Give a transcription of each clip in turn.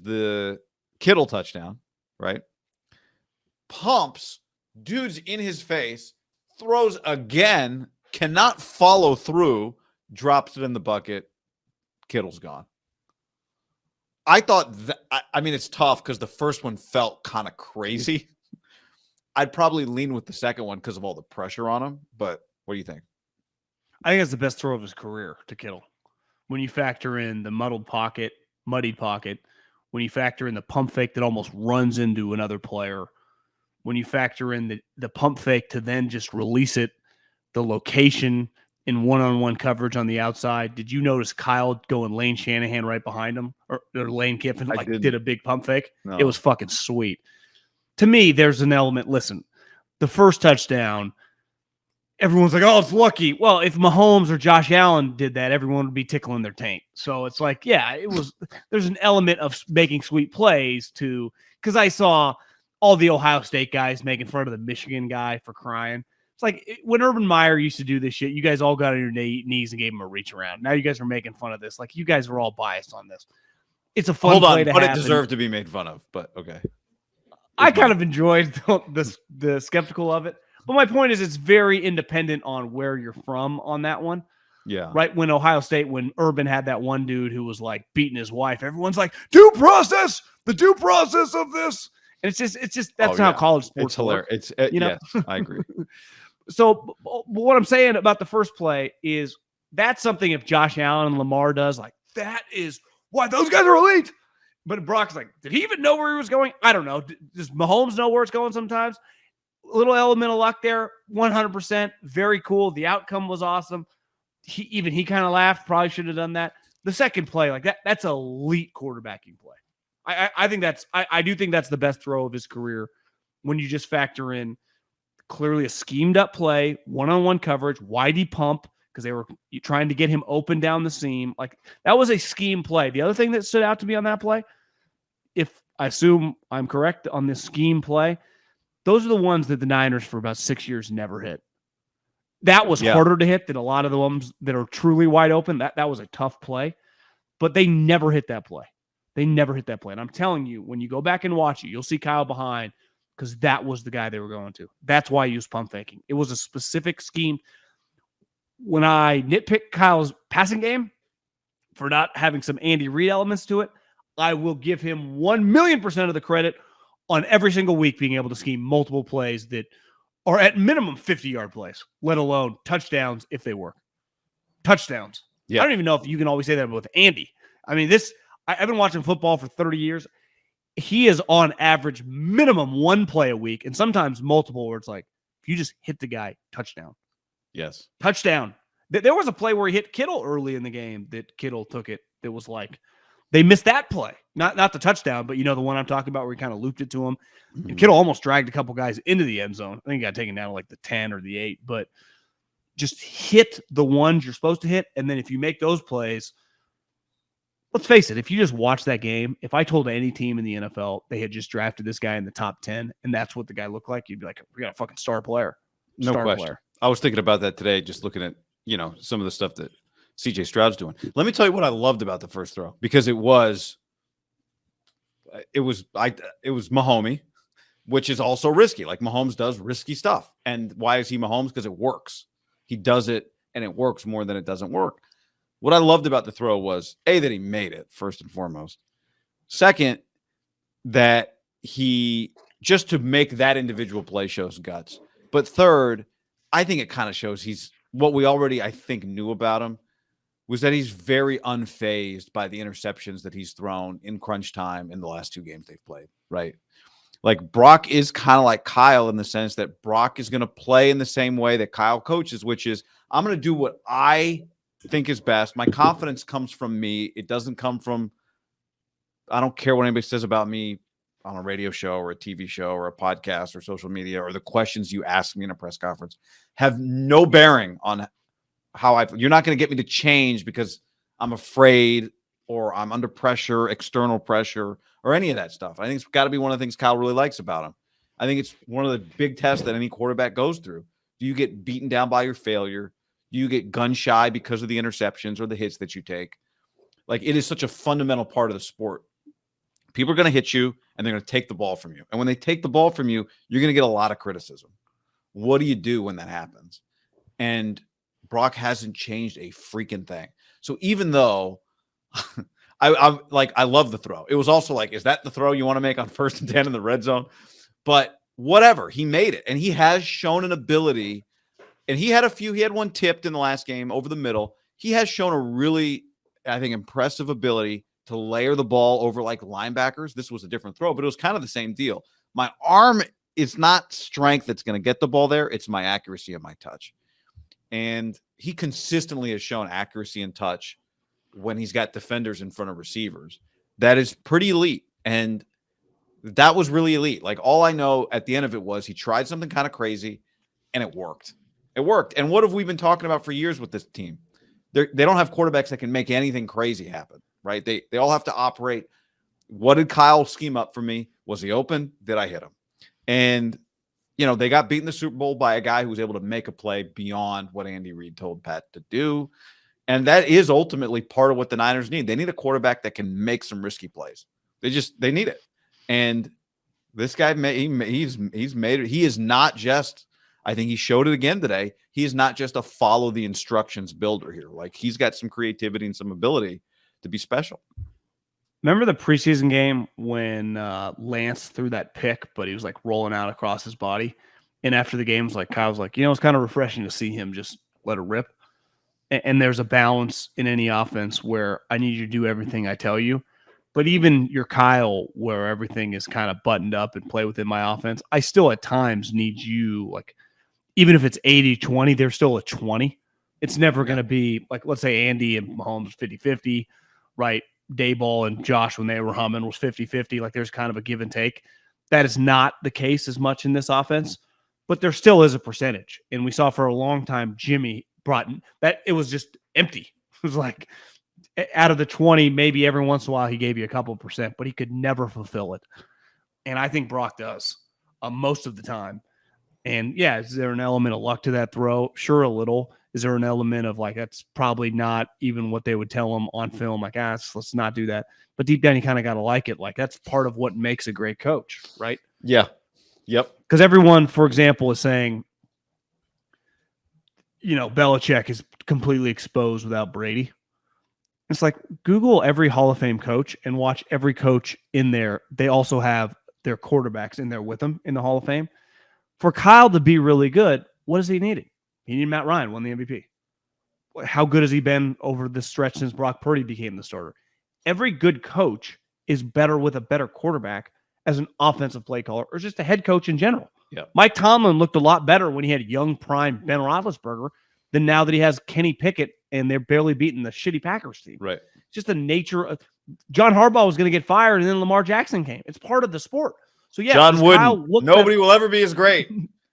the Kittle touchdown, right? Pumps, dude's in his face, throws again, cannot follow through, drops it in the bucket. Kittle's gone. I thought that, I mean, it's tough because the first one felt kind of crazy. I'd probably lean with the second one because of all the pressure on him. But what do you think? I think it's the best throw of his career to Kittle. When you factor in the muddied pocket, when you factor in the pump fake that almost runs into another player, when you factor in the pump fake to then just release it, the location in one-on-one coverage on the outside. Did you notice Kyle going Lane Shanahan right behind him? Or Lane Kiffin did a big pump fake? No. It was fucking sweet. To me, there's an element. Listen, the first touchdown, everyone's like, oh, it's lucky. Well, if Mahomes or Josh Allen did that, everyone would be tickling their taint. So it's like, yeah, there's an element of making sweet plays too. Because I saw all the Ohio State guys making fun of the Michigan guy for crying. It's like when Urban Meyer used to do this shit, you guys all got on your knees and gave him a reach around. Now you guys are making fun of this. Like, you guys are all biased on this. It's a fun play to have. But it deserved to be made fun of, but okay. I kind of enjoyed the skeptical of it. But my point is it's very independent on where you're from on that one. Yeah. Right? When Ohio State, when Urban had that one dude who was like beating his wife, everyone's like, the due process of this. And it's just that's how college sports It's hilarious. Work. Yes, I agree. So what I'm saying about the first play is that's something if Josh Allen and Lamar does, like, that is why those guys are elite. But Brock's like, did he even know where he was going? I don't know. Does Mahomes know where it's going sometimes? A little element of luck there, 100%. Very cool. The outcome was awesome. He kind of laughed. Probably should have done that. The second play, like that's elite quarterbacking play. I think I do think that's the best throw of his career when you just factor in clearly a schemed up play, one-on-one coverage, widey pump, because they were trying to get him open down the seam. Like, that was a scheme play. The other thing that stood out to me on that play, if I assume I'm correct on this scheme play, those are the ones that the Niners for about 6 years never hit. That was harder to hit than a lot of the ones that are truly wide open. That was a tough play, but they never hit that play. And I'm telling you, when you go back and watch it, you'll see Kyle behind, because that was the guy they were going to. That's why he used pump faking. It was a specific scheme. When I nitpick Kyle's passing game for not having some Andy Reid elements to it, I will give him 1,000,000% of the credit on every single week being able to scheme multiple plays that are at minimum 50-yard plays, let alone touchdowns if they work. Touchdowns. Yeah. I don't even know if you can always say that with Andy. I mean, I've been watching football for 30 years. He is on average minimum one play a week, and sometimes multiple, where it's like, if you just hit the guy, touchdown. Yes. Touchdown. There was a play where he hit Kittle early in the game that Kittle took it. That was like, they missed that play. Not the touchdown, but the one I'm talking about where he kind of looped it to him. Mm-hmm. And Kittle almost dragged a couple guys into the end zone. I think he got taken down to like the 10 or the 8, but just hit the ones you're supposed to hit. And then if you make those plays, let's face it, if you just watch that game, if I told any team in the NFL they had just drafted this guy in the top 10 and that's what the guy looked like, you'd be like, we got a fucking star player. No question. I was thinking about that today, just looking at, some of the stuff that CJ Stroud's doing. Let me tell you what I loved about the first throw, because it was Mahomes, which is also risky. Like, Mahomes does risky stuff. And why is he Mahomes? Because it works. He does it and it works more than it doesn't work. What I loved about the throw was, A, that he made it, first and foremost. Second, that he, just to make that individual play, shows guts. But third, I think it kind of shows what we already, I think, knew about him, was that he's very unfazed by the interceptions that he's thrown in crunch time in the last 2 games they've played, right? Like, Brock is kind of like Kyle in the sense that Brock is going to play in the same way that Kyle coaches, which is, I'm going to do what I think is best. My confidence comes from me. It doesn't come from, I don't care what anybody says about me on a radio show or a TV show or a podcast or social media, or the questions you ask me in a press conference have no bearing on how you're not going to get me to change because I'm afraid or I'm under pressure, external pressure, or any of that stuff. I think it's got to be one of the things Kyle really likes about him. I think it's one of the big tests that any quarterback goes through. Do you get beaten down by your failure? Do you get gun shy because of the interceptions or the hits that you take? Like, it is such a fundamental part of the sport People are going to hit you, and they're going to take the ball from you. And when they take the ball from you, you're going to get a lot of criticism. What do you do when that happens? And Brock hasn't changed a freaking thing. So even though I love the throw, it was also like, is that the throw you want to make on 1st and 10 in the red zone? But whatever, he made it, and he has shown an ability. And he had one tipped in the last game over the middle. He has shown a really, I think, impressive ability to layer the ball over like linebackers. This was a different throw, but it was kind of the same deal. My arm is not strength that's going to get the ball there. It's my accuracy and my touch. And he consistently has shown accuracy and touch when he's got defenders in front of receivers. That is pretty elite. And that was really elite. Like, all I know at the end of it was he tried something kind of crazy and it worked. It worked. And what have we been talking about for years with this team? They don't have quarterbacks that can make anything crazy happen, right? They all have to operate. What did Kyle scheme up for me? Was he open? Did I hit him? And, they got beat in the Super Bowl by a guy who was able to make a play beyond what Andy Reid told Pat to do. And that is ultimately part of what the Niners need. They need a quarterback that can make some risky plays. They need it. And this guy, he's made it. He is not just, I think he showed it again today, he is not just a follow the instructions builder here. Like, he's got some creativity and some ability to be special. Remember the preseason game when Lance threw that pick, but he was like rolling out across his body? And after the game, Kyle was like, it's kind of refreshing to see him just let it rip. And there's a balance in any offense where I need you to do everything I tell you. But even your Kyle, where everything is kind of buttoned up and play within my offense, I still at times need you, like, even if it's 80-20, there's still a 20. It's never going to be, like, let's say Andy and Mahomes 50-50, right? Dayball and Josh, when they were humming, was 50-50. Like, there's kind of a give and take. That is not the case as much in this offense, but there still is a percentage. And we saw for a long time Jimmy brought that it was just empty. It was like, out of the 20, maybe every once in a while he gave you a couple percent, but he could never fulfill it. And I think Brock does most of the time. And yeah, is there an element of luck to that throw? Sure, a little. Is there an element of like, that's probably not even what they would tell him on film? Like, let's not do that. But deep down, you kind of got to like it. Like, that's part of what makes a great coach, right? Yeah. Yep. Because everyone, for example, is saying, Belichick is completely exposed without Brady. It's like, Google every Hall of Fame coach and watch every coach in there. They also have their quarterbacks in there with them in the Hall of Fame. For Kyle to be really good, what is he needing? He needed Matt Ryan, won the MVP. How good has he been over the stretch since Brock Purdy became the starter? Every good coach is better with a better quarterback as an offensive play caller or just a head coach in general. Yeah. Mike Tomlin looked a lot better when he had young prime Ben Roethlisberger than now that he has Kenny Pickett and they're barely beating the shitty Packers team. Right. Just the nature of John Harbaugh was going to get fired and then Lamar Jackson came. It's part of the sport. So yeah, John Wooden. Nobody will ever be as great.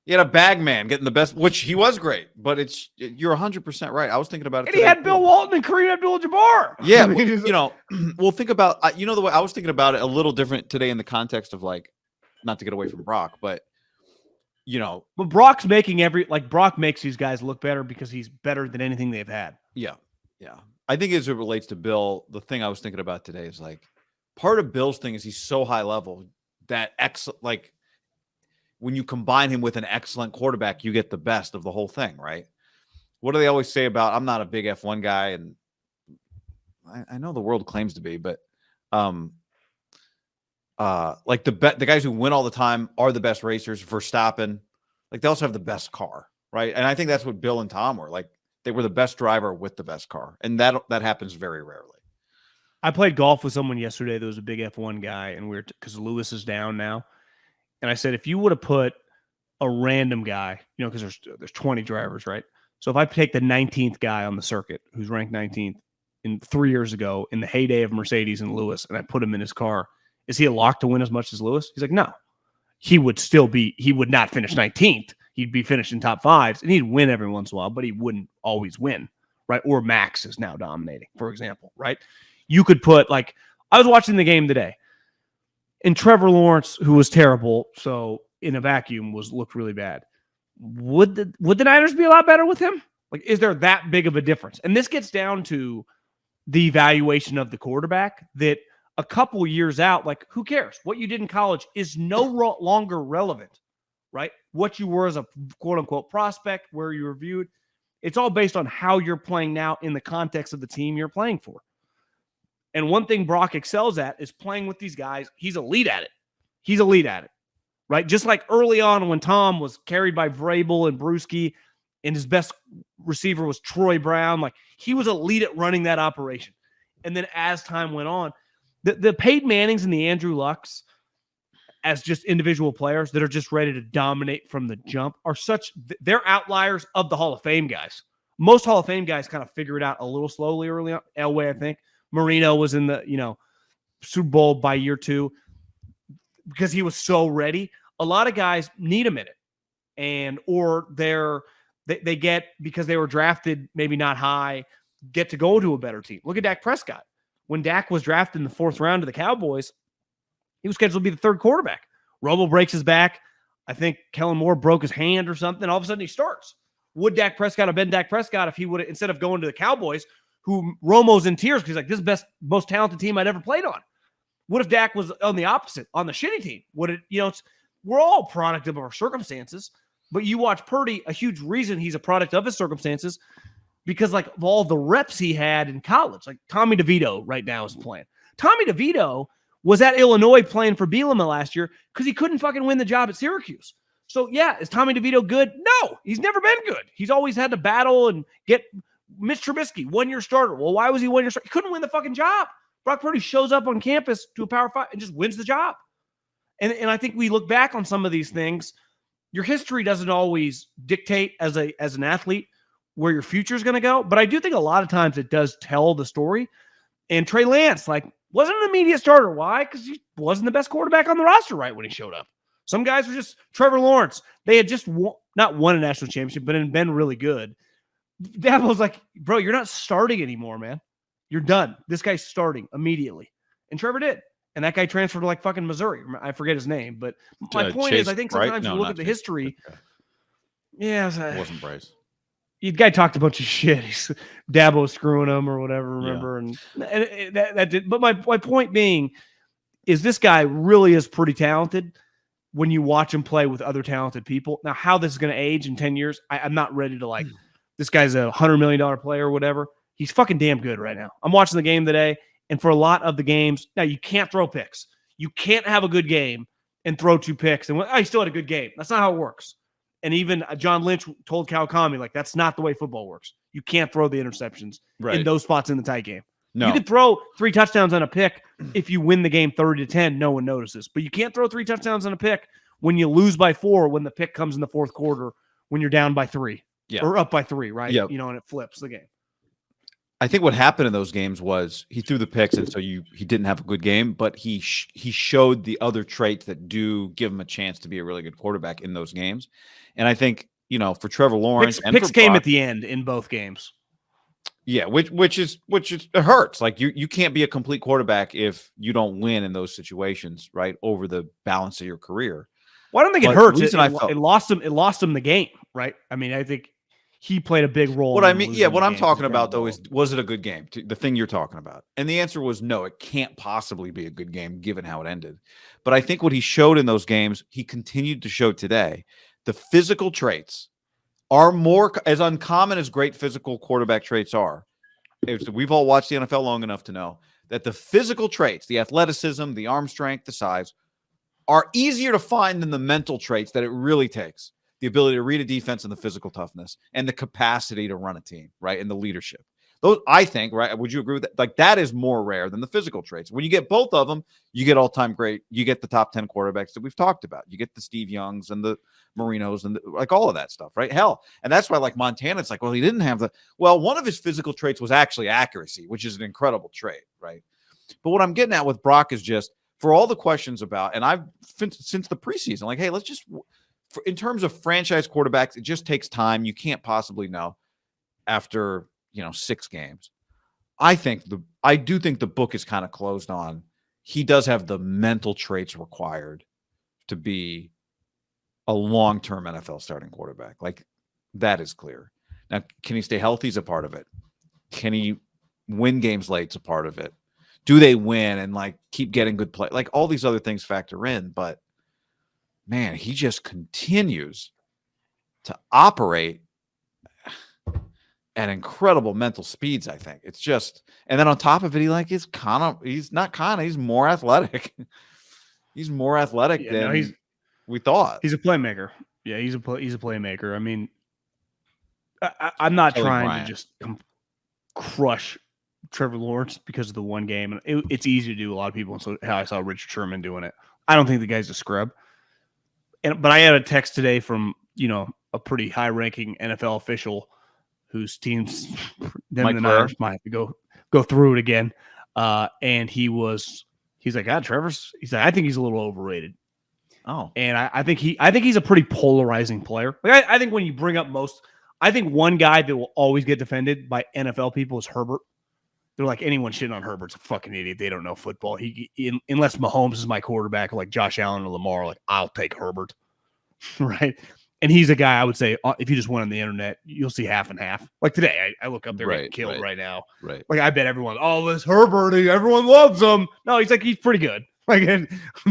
He had a bag man getting the best, which he was great, but you're 100% right. I was thinking about it. And he had Bill Walton and Kareem Abdul-Jabbar. Yeah. Well, think about, the way I was thinking about it a little different today in the context of like, not to get away from Brock, but But Brock's making Brock makes these guys look better because he's better than anything they've had. Yeah. Yeah. I think as it relates to Bill, the thing I was thinking about today is like, part of Bill's thing is he's so high level that when you combine him with an excellent quarterback, you get the best of the whole thing, right? What do they always say about, I'm not a big F1 guy, and I know the world claims to be, but like the guys who win all the time are the best racers. Verstappen, like, they also have the best car, right? And I think that's what Bill and Tom were. Like, they were the best driver with the best car, and that happens very rarely. I played golf with someone yesterday that was a big F1 guy, and because Lewis is down now. And I said, if you would have put a random guy, because there's 20 drivers, right? So if I take the 19th guy on the circuit who's ranked 19th in 3 years ago in the heyday of Mercedes and Lewis, and I put him in his car, is he a lock to win as much as Lewis? He's like, no. He would not finish 19th. He'd be finishing top fives, and he'd win every once in a while, but he wouldn't always win, right? Or Max is now dominating, for example, right? You could put, like, I was watching the game today, and Trevor Lawrence, who was terrible, so in a vacuum looked really bad. Would the Niners be a lot better with him? Like, is there that big of a difference? And this gets down to the evaluation of the quarterback, that a couple years out, like, who cares? What you did in college is no longer relevant, right? What you were as a quote-unquote prospect, where you were viewed, it's all based on how you're playing now in the context of the team you're playing for. And one thing Brock excels at is playing with these guys. He's elite at it. He's elite at it, right? Just like early on when Tom was carried by Vrabel and Brewski, and his best receiver was Troy Brown. Like, he was elite at running that operation. And then as time went on, the Peyton Mannings and the Andrew Lucks as just individual players that are just ready to dominate from the jump are they're outliers of the Hall of Fame guys. Most Hall of Fame guys kind of figure it out a little slowly early on. Elway, I think. Marino was in the, Super Bowl by year 2 because he was so ready. A lot of guys need a minute, or they get, because they were drafted maybe not high, get to go to a better team. Look at Dak Prescott. When Dak was drafted in the 4th round to the Cowboys, he was scheduled to be the 3rd quarterback. Romo breaks his back. I think Kellen Moore broke his hand or something. All of a sudden he starts. Would Dak Prescott have been Dak Prescott if he would have, instead of going to the Cowboys, who Romo's in tears because he's like, this is the best, most talented team I'd ever played on? What if Dak was on the opposite, on the shitty team? Would it, we're all product of our circumstances, but you watch Purdy, a huge reason he's a product of his circumstances, because like of all the reps he had in college, like Tommy DeVito right now is playing. Tommy DeVito was at Illinois playing for Bielema last year because he couldn't fucking win the job at Syracuse. So yeah, is Tommy DeVito good? No, he's never been good. He's always had to battle and get Mitch Trubisky, 1-year starter. Well, why was he 1-year starter? He couldn't win the fucking job. Brock Purdy shows up on campus to a Power 5 and just wins the job. And I think we look back on some of these things. Your history doesn't always dictate as an athlete where your future is going to go. But I do think a lot of times it does tell the story. And Trey Lance, wasn't an immediate starter. Why? Because he wasn't the best quarterback on the roster right when he showed up. Some guys were just Trevor Lawrence. They had just not won a national championship, but had been really good. Dabo's like, bro, you're not starting anymore, man. You're done. This guy's starting immediately. And Trevor did. And that guy transferred to fucking Missouri. I forget his name. But my point is, I think sometimes you look at the history. Yeah. It wasn't Bryce. The guy talked a bunch of shit. Dabo screwing him or whatever, remember? Yeah. And that did. But my point being is this guy really is pretty talented when you watch him play with other talented people. Now, how this is going to age in 10 years, I'm not ready to this guy's a $100 million player or whatever. He's fucking damn good right now. I'm watching the game today, and for a lot of the games, now you can't throw picks. You can't have a good game and throw 2 picks. And he still had a good game. That's not how it works. And even John Lynch told Cal Kami, that's not the way football works. You can't throw the interceptions in those spots in the tight game. No. You could throw 3 touchdowns on a pick if you win the game 30-10, no one notices. But you can't throw 3 touchdowns on a pick when you lose by 4, when the pick comes in the 4th quarter, when you're down by 3 or up by 3, right? Yep. And it flips the game. I think what happened in those games was he threw the picks, and so he didn't have a good game, but he showed the other traits that do give him a chance to be a really good quarterback in those games. And I think, for Trevor Lawrence, picks came at the end in both games. Yeah, which is it hurts. You can't be a complete quarterback if you don't win in those situations, right? Over the balance of your career. Well, I don't think it hurts. It lost him. It lost him the game, right? I mean, I think he played a big role. What I'm talking about though is, was it a good game? The thing you're talking about, and the answer was no. It can't possibly be a good game given how it ended. But I think what he showed in those games, he continued to show today. The physical traits are more as uncommon as great physical quarterback traits are. We've all watched the NFL long enough to know that the physical traits, the athleticism, the arm strength, the size, are easier to find than the mental traits that it really takes. The ability to read a defense and the physical toughness and the capacity to run a team, right? And the leadership. Those, I think, right? Would you agree with that? That is more rare than the physical traits. When you get both of them, you get all-time great. You get the top 10 quarterbacks that we've talked about. You get the Steve Youngs and the Marinos and all of that stuff, right? Hell. And that's why Montana, it's well, he didn't have one of his physical traits was actually accuracy, which is an incredible trait, right? But what I'm getting at with Brock is just for all the questions about, and I've since the preseason, hey, let's just, in terms of franchise quarterbacks, it just takes time. You can't possibly know after 6 games. I do think the book is kind of closed on. He does have the mental traits required to be a long-term NFL starting quarterback. That is clear. Now, can he stay healthy is a part of it. Can he win games late is a part of it. do they win and like keep getting good play? Like all these other things factor in, but man, he just continues to operate at incredible mental speeds. I think it's just, and then on top of it, he's more athletic. He's more athletic than we thought. He's a playmaker. Yeah, he's a playmaker. I mean, I'm not trying to just crush Trevor Lawrence because of the one game. And it's easy to do. A lot of people, so how I saw Richard Sherman doing it. I don't think the guy's a scrub. But I had a text today from, a pretty high-ranking NFL official whose teams, them and the Niners might have to go through it again. And he's like, I think he's a little overrated. Oh, and I think he's a pretty polarizing player. Like I think when you bring up I think one guy that will always get defended by NFL people is Herbert. They're like, anyone shitting on Herbert's a fucking idiot. They don't know football. Unless Mahomes is my quarterback, or like Josh Allen or Lamar, like I'll take Herbert, right? And he's a guy I would say if you just went on the internet, you'll see half and half. Like today, I look up there getting killed right now. Right. Like I bet everyone, this Herbert, everyone loves him. No, he's pretty good. Like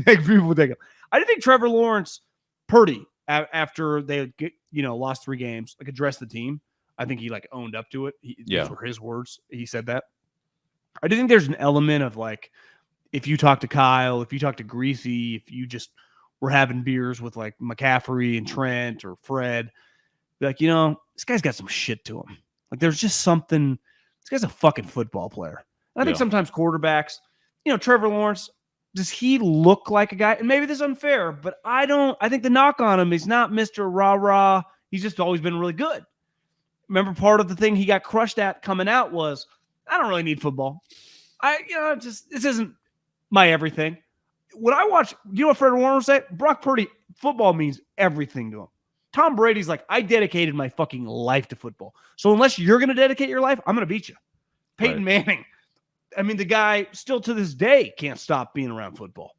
people would take him. I didn't think Trevor Lawrence, Purdy, after they lost 3 games, like addressed the team. I think he like owned up to it. These were his words. He said that. I do think there's an element of like, if you talk to Kyle, if you talk to Greasy, if you just were having beers with like McCaffrey and Trent or Fred, be like, this guy's got some shit to him. Like there's just something. This guy's a fucking football player. And I think sometimes quarterbacks, Trevor Lawrence, does he look like a guy? And maybe this is unfair, but I think the knock on him is not Mr. Rah-Rah. He's just always been really good. Remember, part of the thing he got crushed at coming out was, I don't really need football. This isn't my everything. When I watch, you know what Fred Warner said? Brock Purdy, football means everything to him. Tom Brady's like, I dedicated my fucking life to football. So unless you're going to dedicate your life, I'm going to beat you. Peyton Manning. I mean, the guy still to this day can't stop being around football.